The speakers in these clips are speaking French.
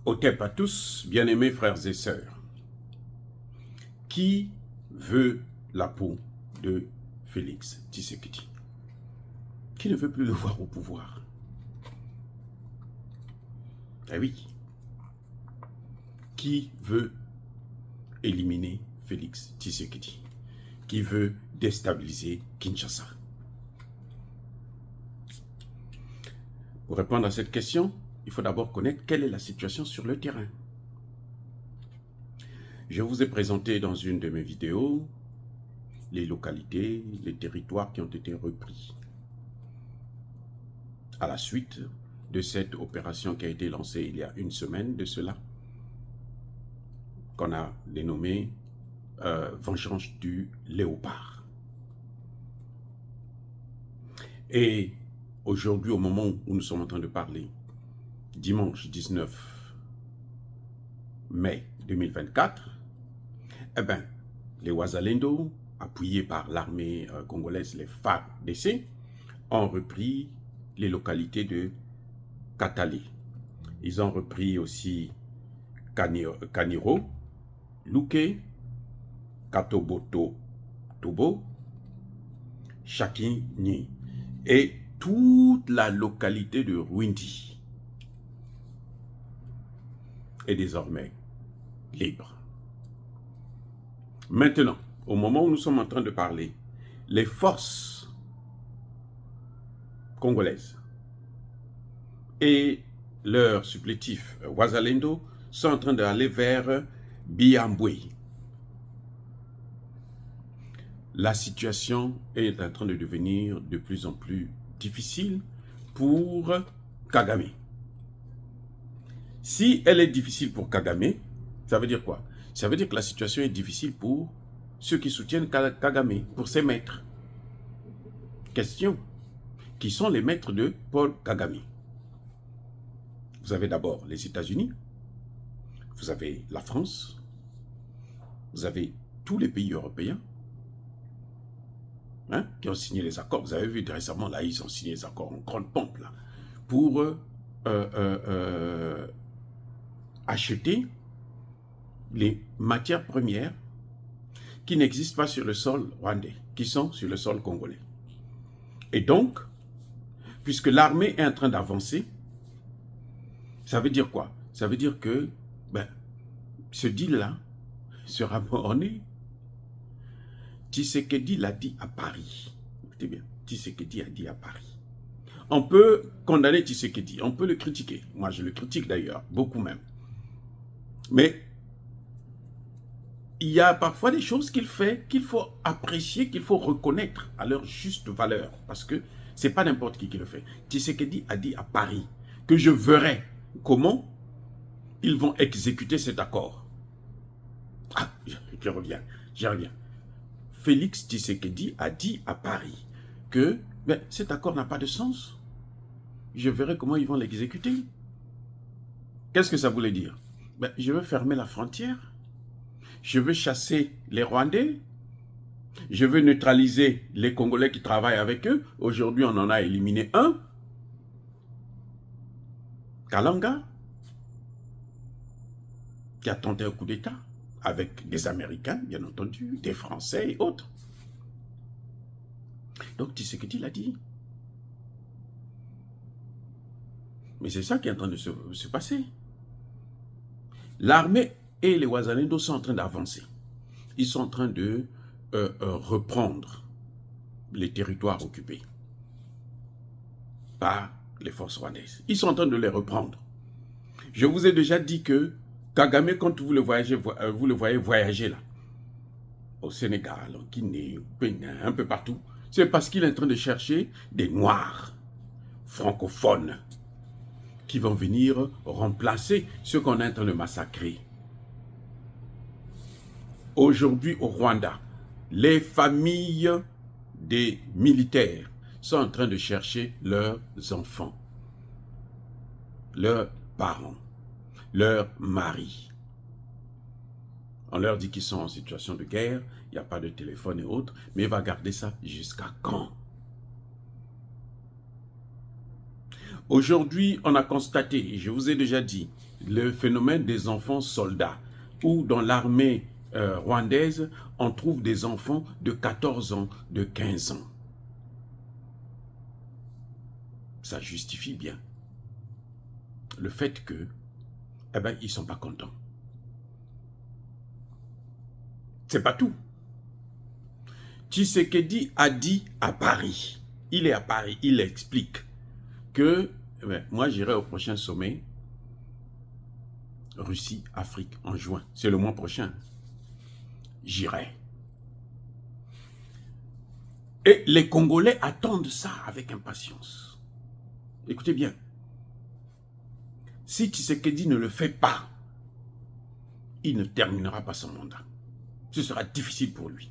Otep à tous, bien-aimés frères et sœurs. Qui veut la peau de Félix Tshisekedi? Qui ne veut plus le voir au pouvoir? Eh oui. Qui veut éliminer Félix Tshisekedi? Qui veut déstabiliser Kinshasa? Pour répondre à cette question, il faut d'abord connaître quelle est la situation sur le terrain. Je vous ai présenté dans une de mes vidéos les localités, les territoires qui ont été repris à la suite de cette opération qui a été lancée il y a une semaine de cela, qu'on a dénommée Vengeance du Léopard. Et aujourd'hui, au moment où nous sommes en train de parler, dimanche 19 mai 2024, eh bien, les Wazalendo, appuyés par l'armée congolaise, les FARDC, ont repris les localités de Katale. Ils ont repris aussi Kaniro, Louké, Katoboto, Tobo, Chakini et toute la localité de Rwindi est désormais libre. Maintenant, au moment où nous sommes en train de parler, les forces congolaises et leurs supplétifs Wazalendo sont en train d'aller vers Biambwe. La situation est en train de devenir de plus en plus difficile pour Kagame. Si elle est difficile pour Kagame, ça veut dire quoi? Ça veut dire que la situation est difficile pour ceux qui soutiennent Kagame, pour ses maîtres. Question: qui sont les maîtres de Paul Kagame? Vous avez d'abord les États-Unis, vous avez la France, vous avez tous les pays européens qui ont signé les accords. Vous avez vu récemment, là, ils ont signé les accords en grande pompe, là, pour acheter les matières premières qui n'existent pas sur le sol rwandais, qui sont sur le sol congolais. Et donc, puisque l'armée est en train d'avancer, ça veut dire quoi? Ça veut dire que ce deal-là sera borné. Tshisekedi l'a dit à Paris. Écoutez bien, Tshisekedi a dit à Paris. On peut condamner Tshisekedi, on peut le critiquer. Moi, je le critique d'ailleurs, beaucoup même. Mais il y a parfois des choses qu'il fait, qu'il faut apprécier, qu'il faut reconnaître à leur juste valeur. Parce que ce n'est pas n'importe qui le fait. Tshisekedi a dit à Paris que je verrai comment ils vont exécuter cet accord. Ah, je reviens. Félix Tshisekedi a dit à Paris que cet accord n'a pas de sens. Je verrai comment ils vont l'exécuter. Qu'est-ce que ça voulait dire? Je veux fermer la frontière. Je veux chasser les Rwandais. Je veux neutraliser les Congolais qui travaillent avec eux. Aujourd'hui, on en a éliminé un. Kalanga, qui a tenté un coup d'État avec des Américains, bien entendu, des Français et autres. Donc, Tshisekedi l'a dit. Mais c'est ça qui est en train de se passer. L'armée et les Wazalendo sont en train d'avancer. Ils sont en train de reprendre les territoires occupés par les forces rwandaises. Ils sont en train de les reprendre. Je vous ai déjà dit que Kagame, quand vous le voyez voyager là, au Sénégal, en Guinée, au Bénin, un peu partout, c'est parce qu'il est en train de chercher des Noirs francophones qui vont venir remplacer ceux qu'on est en train de massacrer. Aujourd'hui au Rwanda, les familles des militaires sont en train de chercher leurs enfants, leurs parents, leurs maris. On leur dit qu'ils sont en situation de guerre, il n'y a pas de téléphone et autres, mais il va garder ça jusqu'à quand? Aujourd'hui, on a constaté, et je vous ai déjà dit, le phénomène des enfants soldats, où dans l'armée rwandaise, on trouve des enfants de 14 ans, de 15 ans. Ça justifie bien le fait que, eh ben, ils ne sont pas contents. C'est pas tout. Tshisekedi a dit à Paris, il est à Paris, il explique que moi j'irai au prochain sommet Russie-Afrique en juin. C'est le mois prochain. J'irai. Et les Congolais attendent ça avec impatience. Écoutez bien. Si Tshisekedi ne le fait pas, il ne terminera pas son mandat. Ce sera difficile pour lui.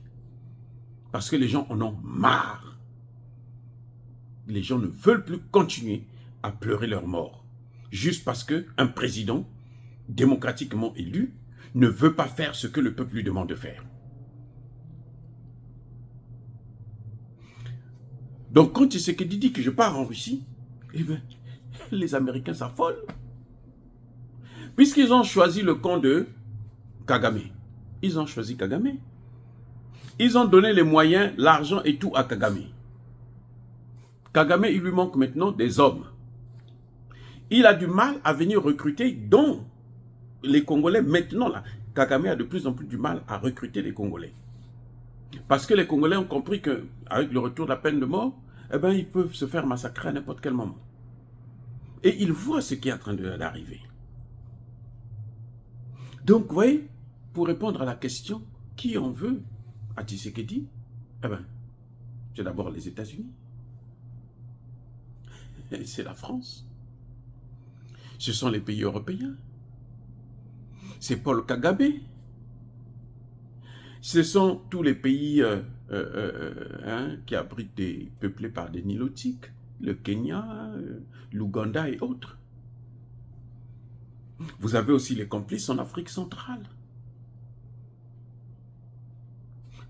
Parce que les gens en ont marre. Les gens ne veulent plus continuer à pleurer leur mort. Juste parce qu'un président démocratiquement élu ne veut pas faire ce que le peuple lui demande de faire. Donc quand Tshisekedi dit que je pars en Russie, eh bien, les Américains s'affolent. Puisqu'ils ont choisi le camp de Kagame. Ils ont choisi Kagame. Ils ont donné les moyens, l'argent et tout à Kagame. Kagame, il lui manque maintenant des hommes. Il a du mal à venir recruter, dont les Congolais maintenant, là, Kagame a de plus en plus du mal à recruter les Congolais. Parce que les Congolais ont compris qu'avec le retour de la peine de mort, eh ben, ils peuvent se faire massacrer à n'importe quel moment. Et ils voient ce qui est en train d'arriver. Donc, vous voyez, pour répondre à la question, qui en veut à Tshisekedi? Eh bien, c'est d'abord les États-Unis. C'est la France. Ce sont les pays européens. C'est Paul Kagame. Ce sont tous les pays qui abritent des peuplés par des nilotiques. Le Kenya, l'Ouganda et autres. Vous avez aussi les complices en Afrique centrale.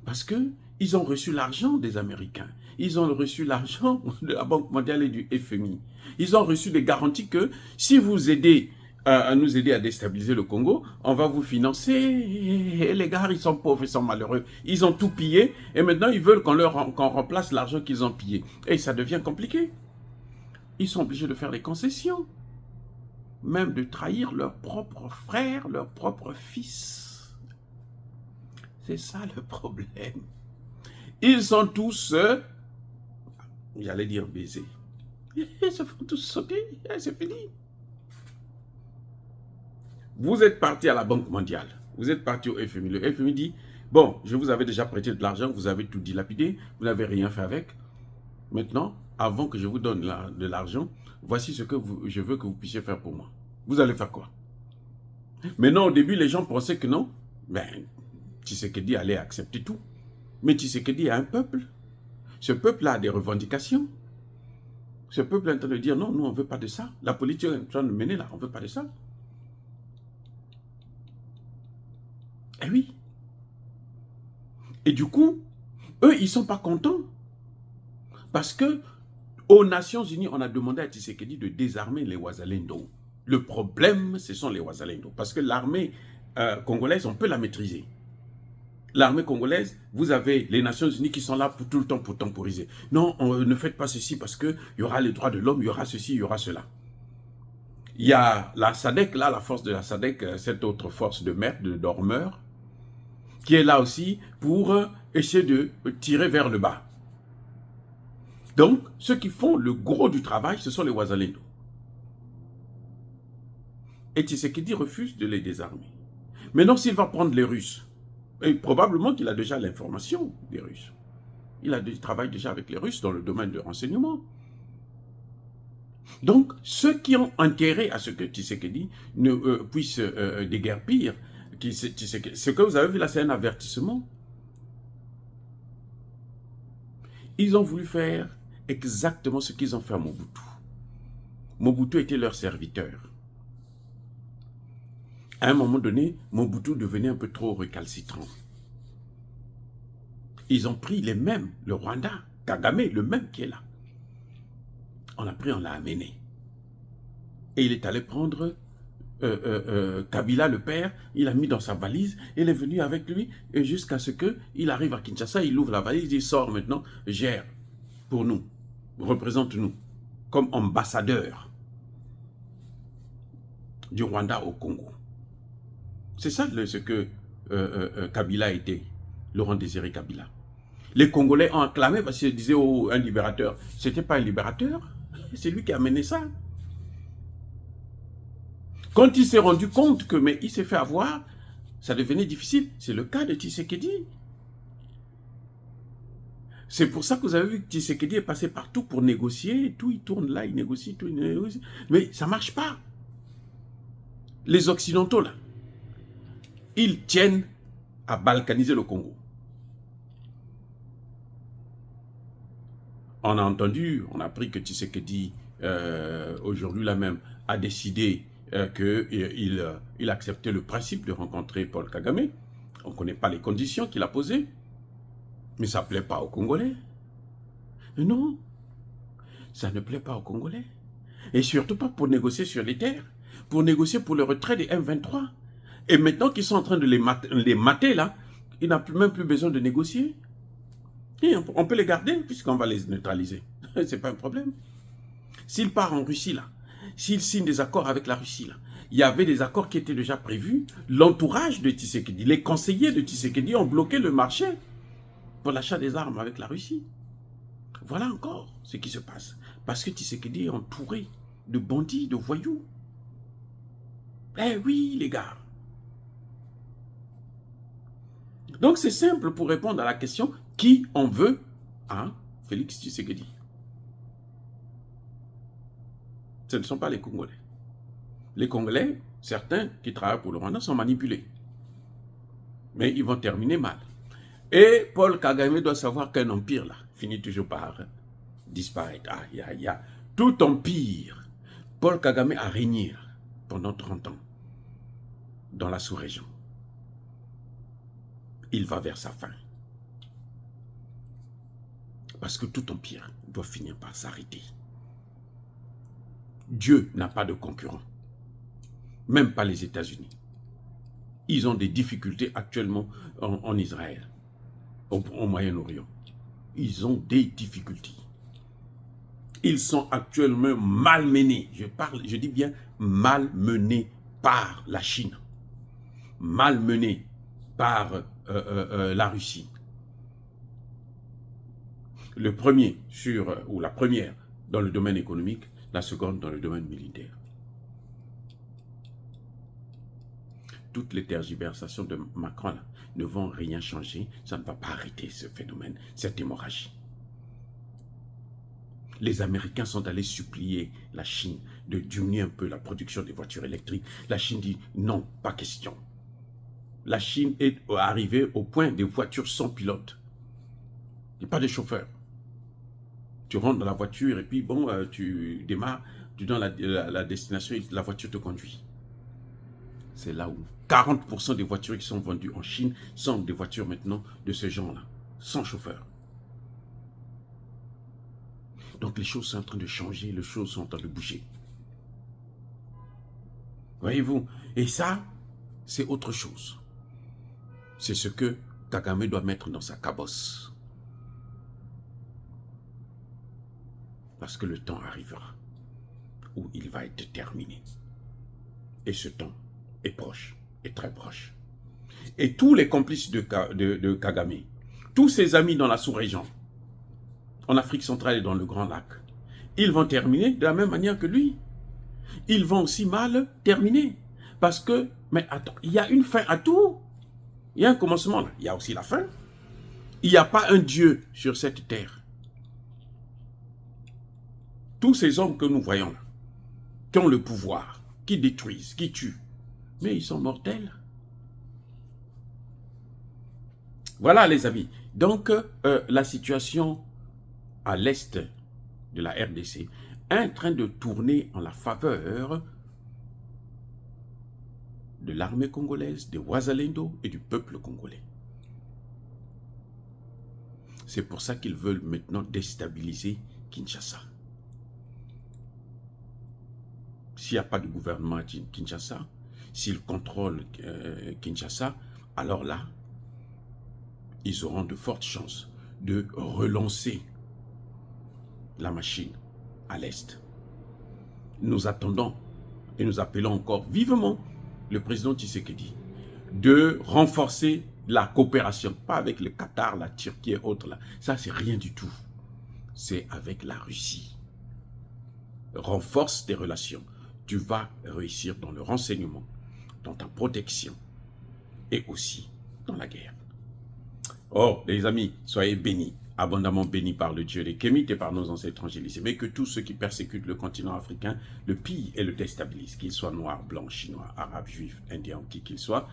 Parce qu'ils ont reçu l'argent des Américains. Ils ont reçu l'argent de la Banque mondiale et du FMI. Ils ont reçu des garanties que si vous aidez à nous aider à déstabiliser le Congo, on va vous financer. Et les gars, ils sont pauvres, ils sont malheureux. Ils ont tout pillé et maintenant ils veulent qu'on remplace l'argent qu'ils ont pillé. Et ça devient compliqué. Ils sont obligés de faire des concessions. Même de trahir leurs propres frères, leurs propres fils. C'est ça le problème. Ils sont tous, j'allais dire baisés. Ils se font tous sauter, c'est fini. Vous êtes parti à la Banque mondiale, vous êtes parti au FMI. Le FMI dit, bon, je vous avais déjà prêté de l'argent, vous avez tout dilapidé, vous n'avez rien fait avec. Maintenant, avant que je vous donne de l'argent, voici ce que je veux que vous puissiez faire pour moi. Vous allez faire quoi? Maintenant, au début, les gens pensaient que non. Ben, Tshisekedi allait accepter tout. Mais Tshisekedi a un peuple. Ce peuple a des revendications. Ce peuple est en train de dire non, nous on ne veut pas de ça. La politique est en train de mener là, on ne veut pas de ça. Eh oui. Et du coup, eux, ils ne sont pas contents. Parce que aux Nations Unies, on a demandé à Tshisekedi de désarmer les Wazalendo. Le problème, ce sont les Wazalendo. Parce que l'armée congolaise, on peut la maîtriser. L'armée congolaise, vous avez les Nations Unies qui sont là pour tout le temps pour temporiser. Non, ne faites pas ceci parce qu'il y aura les droits de l'homme, il y aura ceci, il y aura cela. Il y a la SADC, là, la force de la SADC, cette autre force de merde, de dormeurs, qui est là aussi pour essayer de tirer vers le bas. Donc, ceux qui font le gros du travail, ce sont les Wazalendo. Et Tshisekedi refuse de les désarmer. Maintenant, s'il va prendre les Russes, et probablement qu'il a déjà l'information des Russes. Il travaille déjà avec les Russes dans le domaine de renseignement. Donc, ceux qui ont intérêt à ce que Tshisekedi ne puisse déguerpir, ce que vous avez vu là, c'est un avertissement. Ils ont voulu faire exactement ce qu'ils ont fait à Mobutu. Mobutu était leur serviteur. À un moment donné, Mobutu devenait un peu trop récalcitrant. Ils ont pris les mêmes, le Rwanda, Kagame, le même qui est là. On l'a pris, on l'a amené. Et il est allé prendre Kabila, le père, il l'a mis dans sa valise, il est venu avec lui, et jusqu'à ce qu'il arrive à Kinshasa, il ouvre la valise, il sort maintenant, gère pour nous, représente-nous, comme ambassadeur du Rwanda au Congo. C'est ça ce que Kabila était, Laurent Désiré Kabila. Les Congolais ont acclamé parce qu'ils disaient un libérateur. C'était pas un libérateur, c'est lui qui a mené ça. Quand il s'est rendu compte que, mais il s'est fait avoir, ça devenait difficile. C'est le cas de Tshisekedi. C'est pour ça que vous avez vu que Tshisekedi est passé partout pour négocier. Tout, il tourne là, il négocie, tout, il négocie. Mais ça ne marche pas. Les Occidentaux, là, ils tiennent à balkaniser le Congo. On a entendu, on a appris que Tshisekedi, aujourd'hui là même, a décidé qu'il acceptait le principe de rencontrer Paul Kagame. On ne connaît pas les conditions qu'il a posées. Mais ça ne plaît pas aux Congolais. Non, ça ne plaît pas aux Congolais. Et surtout pas pour négocier sur les terres, pour négocier pour le retrait des M23. Et maintenant qu'ils sont en train de les mater là, il n'a même plus besoin de négocier. Et on peut les garder puisqu'on va les neutraliser. C'est pas un problème. S'il part en Russie là, s'il signe des accords avec la Russie là, il y avait des accords qui étaient déjà prévus. L'entourage de Tshisekedi, les conseillers de Tshisekedi ont bloqué le marché pour l'achat des armes avec la Russie. Voilà encore ce qui se passe. Parce que Tshisekedi est entouré de bandits, de voyous. Eh oui, les gars. Donc c'est simple pour répondre à la question qui on veut à Félix Tshisekedi. Ce ne sont pas les Congolais. Les Congolais, certains qui travaillent pour le Rwanda sont manipulés. Mais ils vont terminer mal. Et Paul Kagame doit savoir qu'un empire là finit toujours par disparaître. Tout empire. Paul Kagame a régné pendant 30 ans dans la sous-région. Il va vers sa fin. Parce que tout empire doit finir par s'arrêter. Dieu n'a pas de concurrent. Même pas les États-Unis. Ils ont des difficultés actuellement en Israël, au Moyen-Orient. Ils ont des difficultés. Ils sont actuellement malmenés. Je dis bien malmenés par la Chine. Malmenés par la Russie. Le premier ou la première dans le domaine économique, la seconde dans le domaine militaire. Toutes les tergiversations de Macron là, ne vont rien changer. Ça ne va pas arrêter ce phénomène, cette hémorragie. Les Américains sont allés supplier la Chine de diminuer un peu la production des voitures électriques. La Chine dit non, pas question. La Chine est arrivée au point des voitures sans pilote. Il n'y a pas de chauffeur. Tu rentres dans la voiture et puis bon, tu démarres, tu donnes la destination et la voiture te conduit. C'est là où 40% des voitures qui sont vendues en Chine sont des voitures maintenant de ce genre-là, sans chauffeur. Donc les choses sont en train de changer, les choses sont en train de bouger. Voyez-vous? Et ça, c'est autre chose. C'est ce que Kagame doit mettre dans sa cabosse. Parce que le temps arrivera où il va être terminé. Et ce temps est proche, est très proche. Et tous les complices de Kagame, tous ses amis dans la sous-région, en Afrique centrale et dans le Grand Lac, ils vont terminer de la même manière que lui. Ils vont aussi mal terminer. Parce que, mais attends, il y a une fin à tout. Il y a un commencement, là. Il y a aussi la fin. Il n'y a pas un Dieu sur cette terre. Tous ces hommes que nous voyons là, qui ont le pouvoir, qui détruisent, qui tuent, mais ils sont mortels. Voilà les amis. Donc, la situation à l'est de la RDC est en train de tourner en la faveur de l'armée congolaise, des Wazalendo et du peuple congolais. C'est pour ça qu'ils veulent maintenant déstabiliser Kinshasa. s'il n'y a pas de gouvernement à Kinshasa, s'ils contrôlent Kinshasa, alors là, ils auront de fortes chances de relancer la machine à l'Est. Nous attendons et nous appelons encore vivement le président Tshisekedi de renforcer la coopération, pas avec le Qatar, la Turquie et autres là. Ça, c'est rien du tout. C'est avec la Russie. Renforce tes relations. Tu vas réussir dans le renseignement, dans ta protection et aussi dans la guerre. Oh, les amis, soyez bénis, abondamment bénis par le Dieu des Kémites et par nos ancêtres angélisés, mais que tous ceux qui persécutent le continent africain le pillent et le déstabilisent, qu'ils soient noirs, blancs, chinois, arabes, juifs, indiens, qui qu'ils soient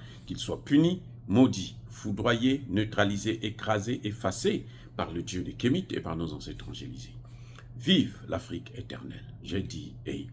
punis, maudits, foudroyés, neutralisés, écrasés, effacés par le Dieu des Kémites et par nos ancêtres angélisés. Vive l'Afrique éternelle, je dis et